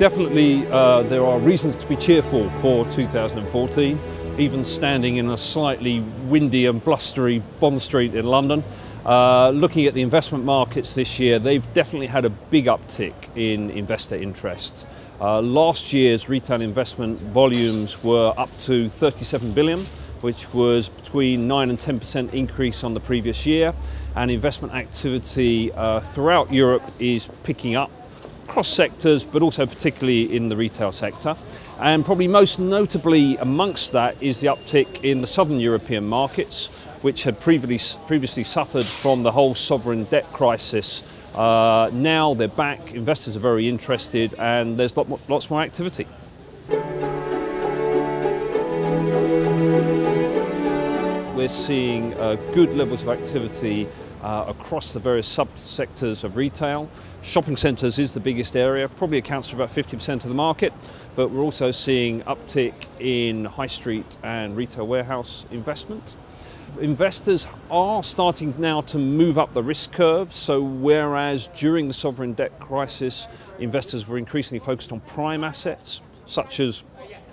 definitely there are reasons to be cheerful for 2014, even standing in a slightly windy and blustery Bond Street in London. Looking at the investment markets this year, they've definitely had a big uptick in investor interest. Last year's retail investment volumes were up to 37 billion, which was between 9 and 10% increase on the previous year. And investment activity throughout Europe is picking up across sectors, but also particularly in the retail sector. And probably most notably amongst that is the uptick in the southern European markets, which had previously suffered from the whole sovereign debt crisis. Now they're back, investors are very interested, and there's lots more activity. We're seeing good levels of activity across the various sub-sectors of retail. Shopping centres is the biggest area, probably accounts for about 50% of the market, but we're also seeing uptick in high street and retail warehouse investment. Investors are starting now to move up the risk curve, so whereas during the sovereign debt crisis, investors were increasingly focused on prime assets, such as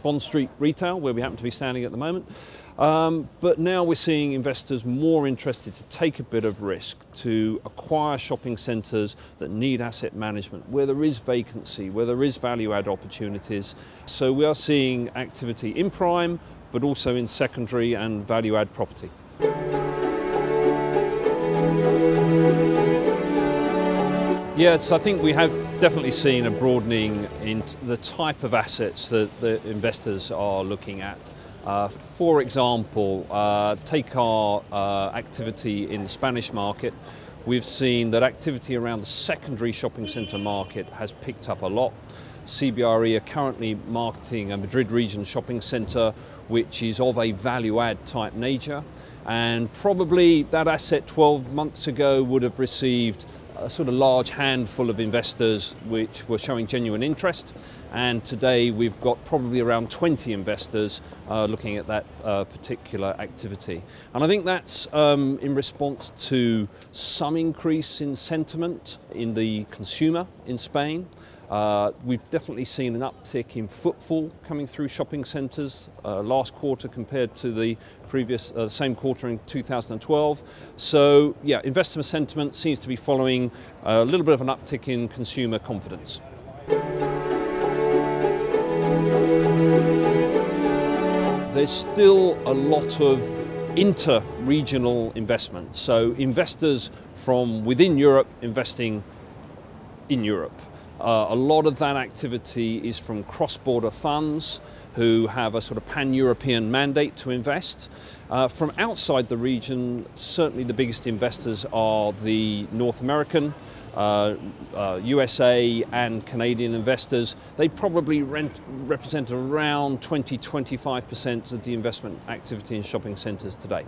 Bond Street retail, where we happen to be standing at the moment. But now we're seeing investors more interested to take a bit of risk, to acquire shopping centres that need asset management, where there is vacancy, where there is value-add opportunities. So we are seeing activity in prime, but also in secondary and value-add property. Yes, I think we have definitely seen a broadening in the type of assets that the investors are looking at. For example, take our activity in the Spanish market. We've seen that activity around the secondary shopping centre market has picked up a lot. CBRE are currently marketing a Madrid region shopping centre which is of a value-add type nature, and probably that asset 12 months ago would have received a sort of large handful of investors which were showing genuine interest, and today we've got probably around 20 investors looking at that particular activity. And I think that's in response to some increase in sentiment in the consumer in Spain. We've definitely seen an uptick in footfall coming through shopping centres last quarter compared to the previous same quarter in 2012. So yeah, investor sentiment seems to be following a little bit of an uptick in consumer confidence. There's still a lot of inter-regional investment, so investors from within Europe investing in Europe. A lot of that activity is from cross-border funds who have a sort of pan-European mandate to invest. From outside the region, certainly the biggest investors are the North American, USA and Canadian investors. They probably represent around 20–25% of the investment activity in shopping centres today.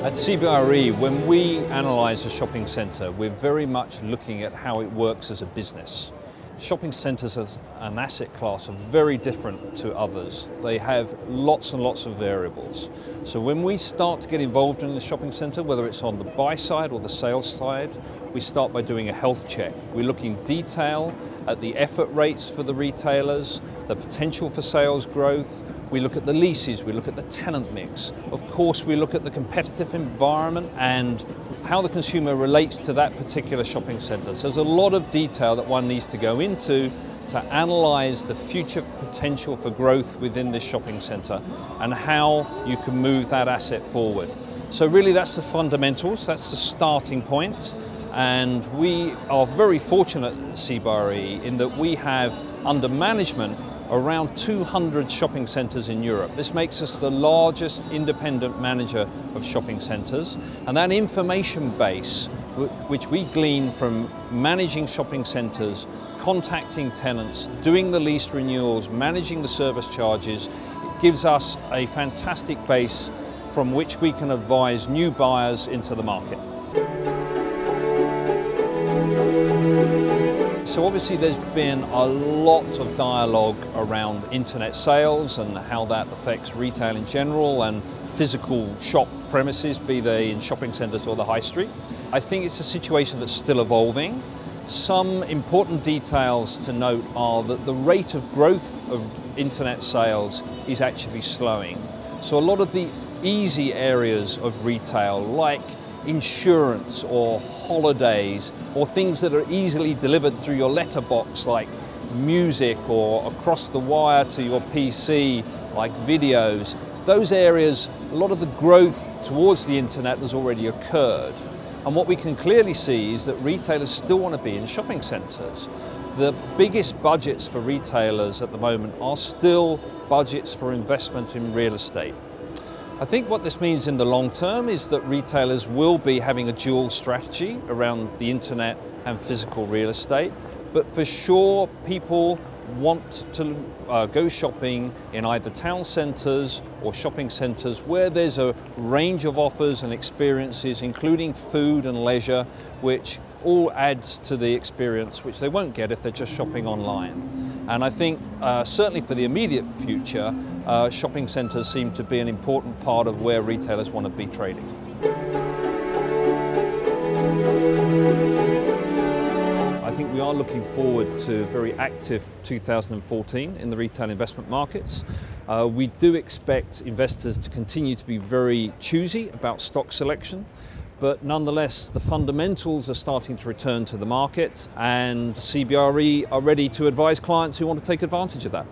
At CBRE, when we analyse a shopping centre, we're very much looking at how it works as a business. Shopping centres as an asset class are very different to others. They have lots and lots of variables. So when we start to get involved in the shopping centre, whether it's on the buy side or the sales side, we start by doing a health check. We look in detail at the effort rates for the retailers, the potential for sales growth. We look at the leases, we look at the tenant mix. Of course, we look at the competitive environment and how the consumer relates to that particular shopping centre. So there's a lot of detail that one needs to go into to analyse the future potential for growth within this shopping centre and how you can move that asset forward. So really that's the fundamentals, that's the starting point. And we are very fortunate at CBRE in that we have under management around 200 shopping centres in Europe. This makes us the largest independent manager of shopping centres, and that information base, which we glean from managing shopping centres, contacting tenants, doing the lease renewals, managing the service charges, it gives us a fantastic base from which we can advise new buyers into the market. So obviously there's been a lot of dialogue around internet sales and how that affects retail in general and physical shop premises, be they in shopping centres or the high street. I think it's a situation that's still evolving. Some important details to note are that the rate of growth of internet sales is actually slowing. So a lot of the easy areas of retail, like insurance or holidays or things that are easily delivered through your letterbox, like music, or across the wire to your PC, like videos, those areas, a lot of the growth towards the internet has already occurred. And what we can clearly see is that retailers still want to be in shopping centres. The biggest budgets for retailers at the moment are still budgets for investment in real estate. I think what this means in the long term is that retailers will be having a dual strategy around the internet and physical real estate, but for sure people want to go shopping in either town centres or shopping centres where there's a range of offers and experiences, including food and leisure, which all adds to the experience which they won't get if they're just shopping online. And I think certainly for the immediate future, shopping centres seem to be an important part of where retailers want to be trading. I think we are looking forward to a very active 2014 in the retail investment markets. We do expect investors to continue to be very choosy about stock selection, but nonetheless the fundamentals are starting to return to the market, and CBRE are ready to advise clients who want to take advantage of that.